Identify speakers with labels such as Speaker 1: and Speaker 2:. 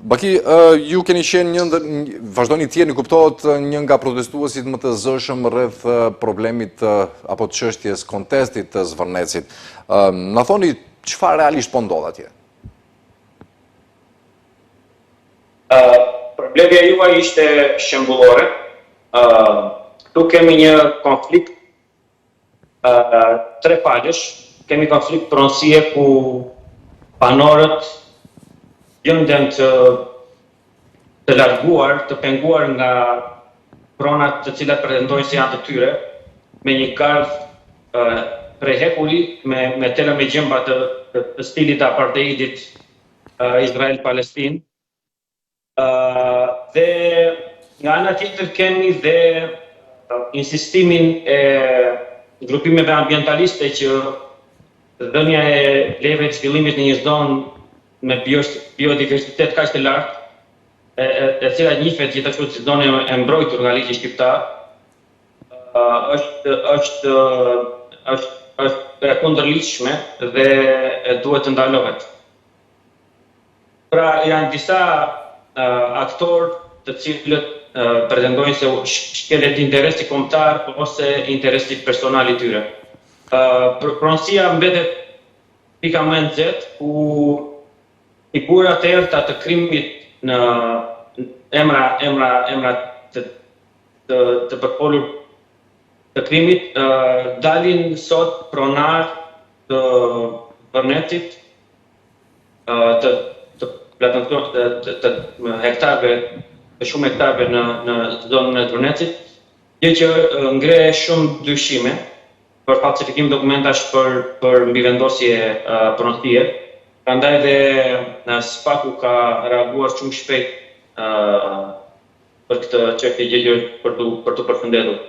Speaker 1: Baki, ju keni qenë vazhdoni të jeni, kuptohet, një nga protestuesit më të zëshëm rreth problemit apo të çështjes kontestit të Zvërnecit. Na thoni çfarë realisht po ndodh atje?
Speaker 2: Problemi juaj ishte shembullore. Këtu kemi një konflikt tre palësh. Kemi konflikt pronësie ku banorët gjenden të larguar, të penguar nga pronat të cilat pretendojnë se janë të tyre, me një garë prehekuri, me tela me gjemba të stilit të apartheidit Izrael-Palestinë. Dhe nga ana tjetër kemi dhe insistimin e grupimeve ambientaliste që dhënia e lejeve të zhvillimit në një zonë me biodiversitet kaq të lartë, e cila njihet gjithashtu si zonë e mbrojtur nga ligji shqiptar, është e kundërligjshme dhe duhet të ndalohet. Pra janë disa aktorë të cilët pretendojnë se shkelet interesi kombëtar ose interesi personal i tyre. Pronësia mbetet pika më e nxehtë ku figurat e errëta të krimit në emra të përfolur të krimit dalin sot pronar të Zvërnecit, të hektarëve, të shumë hektarëve në zonën e Zvërnecit, gjë që ngre shumë dyshime për falsifikim dokumentash për mbivendosje pronësie. Prandaj dhe SPAK-u ka reaguar shumë shpejt për këtë çështje gjë për të përfundetur.